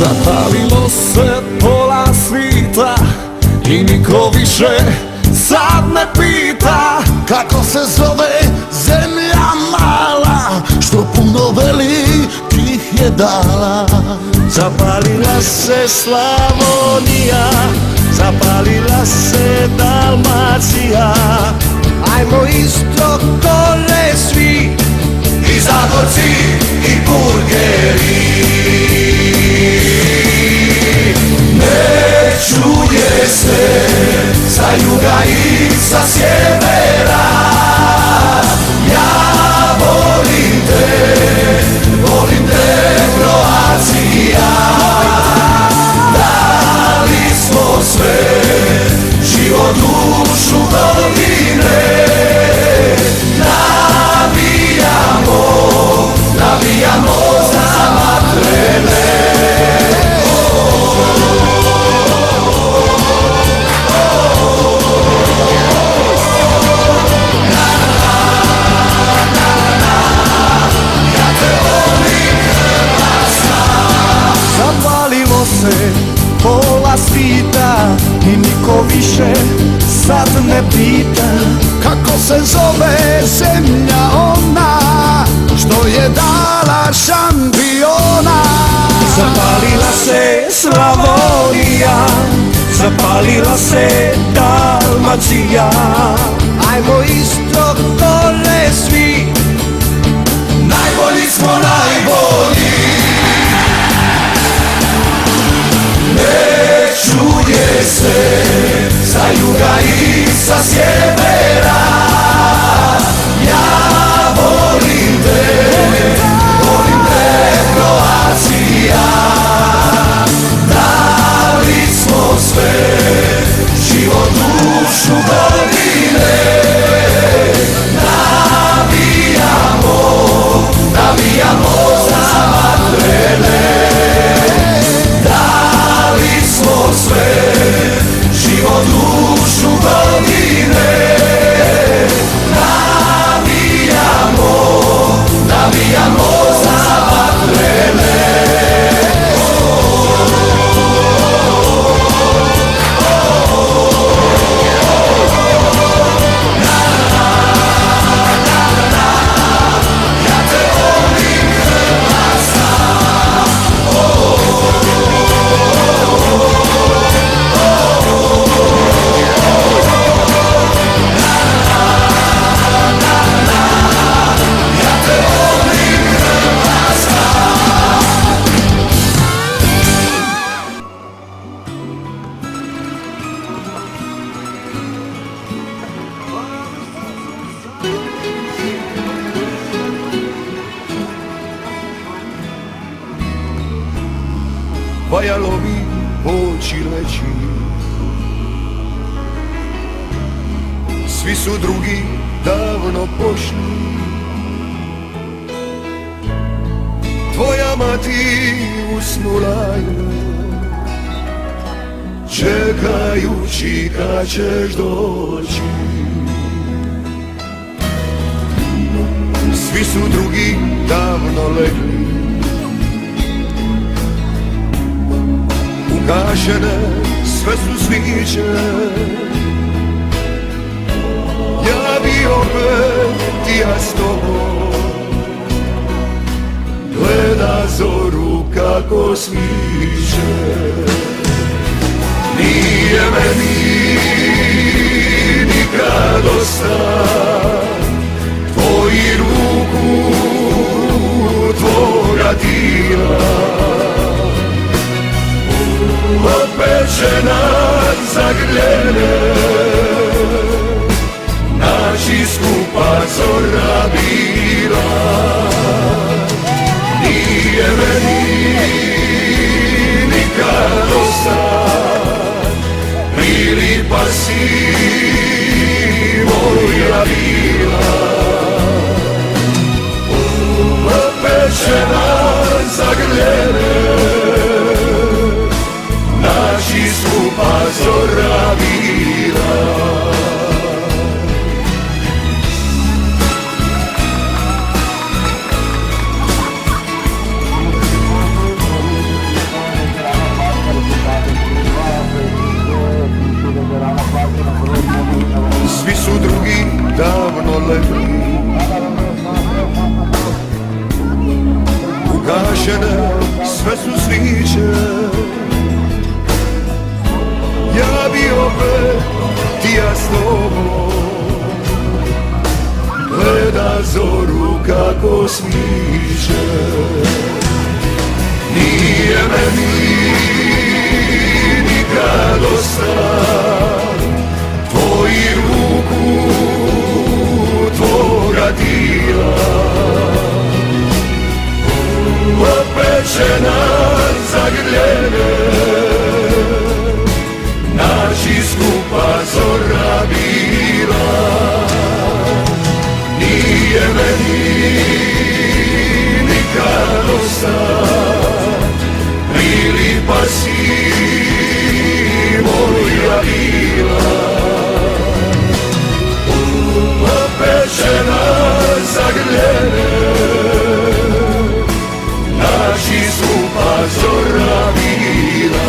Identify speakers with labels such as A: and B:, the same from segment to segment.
A: Zapalilo se pola svita i niko više sad ne pita
B: kako se zove zemlja mala, što puno velikih je dala.
C: Zapalila se Slavonija, zapalila se Dalmacija.
D: Ajmo isto gore svi,
A: i Zagorci i Burgeri. Ne čuje se sa juga i sa sjevera. Ja volim te Kroacija. Dali smo sve, život, dušu, godine. Navijamo za Makrele. Ja te volim Hrvatska.
D: zapalilo se pola svita i niko više sad ne pita
B: Kako se zove zemlja ona, što je dala šampiona.
D: Zapalila se Slavonija, zapalila se Dalmacija. Ajmo isto gore svi,
A: Najbolji smo najbolji. Ne čuje se sa juga i sa sjevera. Ja volim te Kroacija. Dali smo sve, život, dušu, godine. Navijamo za Makrele. Dali smo sve, život, dušu, godine. Navijamo za Makrele.
C: Vajalovi oči leći, svi su drugi davno pošli. Tvoja mati usnula je, čekajući kad ćeš doći. Svi su drugi davno legli, ugašene sve su sviće. Ja bi opet ja s tobom gleda zoru kako sviće. Nije meni nikad dosta tvoji ruku, tvoga tijela. Opečena zagrljene, naši skupa zora bila. Nije meni nikad dosta, prilipa si moja bila. Opečena zagrljene, naši skupa zora bila. su drugi davno legli. Ugašene sve su sviće, ja bi opet ti ja s tobom gleda zoru kako smiće. Nije meni nikad dosta tvoji ruku, tvoga dira. Opečena zagrljene, naši skupa zora bila. Nije meni nikad dosta, prilipa si moja bila. Opečena zagrljene, naši skupa zora bila.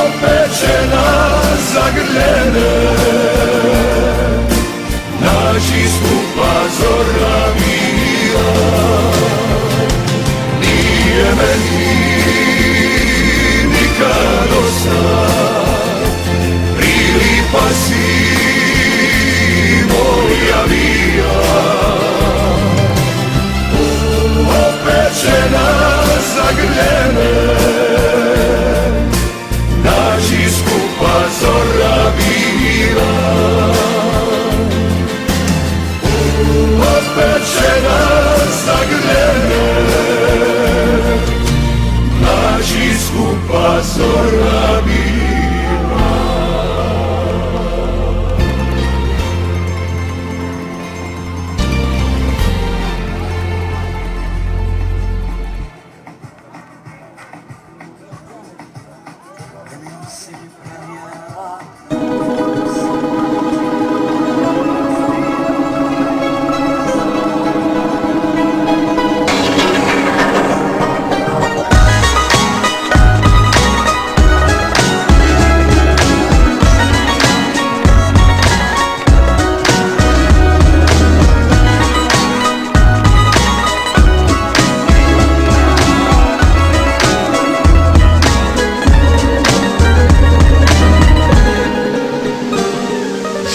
C: Opečena zagrljene, naši skupa zora bila. Nije meni nikad dosta, prilipa si moja bila. Opečena zagrljene, naši skupa zora bila. Opečena zagrljene, naši skupa zora bila.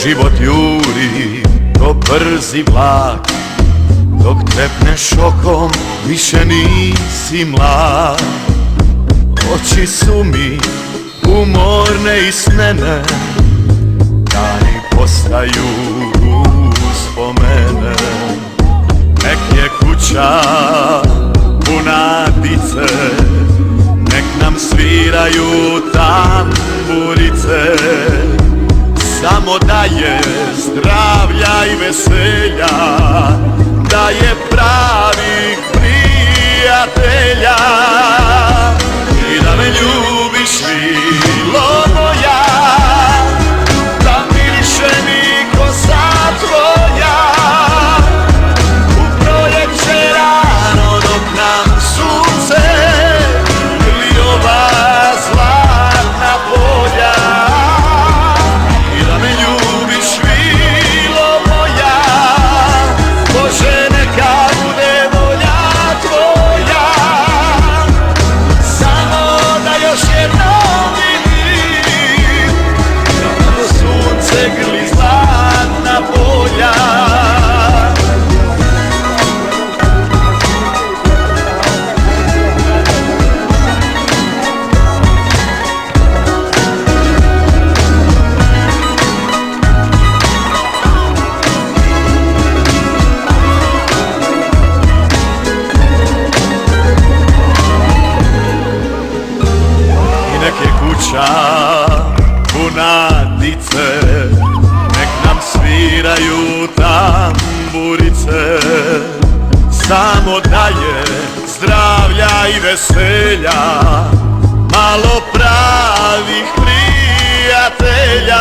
A: Život juri ko brzi vlak, dok trepneš okom više nisi mlad. Oči su mi umorne i snene, dani postaju uspomene. Nek je kuća puna dice, nek nam sviraju tamburice. Samo da je zdravlja i veselja, da je pravih prijatelja i da me ljubiš milo moja, da miriše mi kosa tvoja. U proljeće rano dok nam sunce grli ova zlatna polja. Puna dice, nek nam sviraju tamburice. Samo da je zdravlja i veselja, malo pravih prijatelja.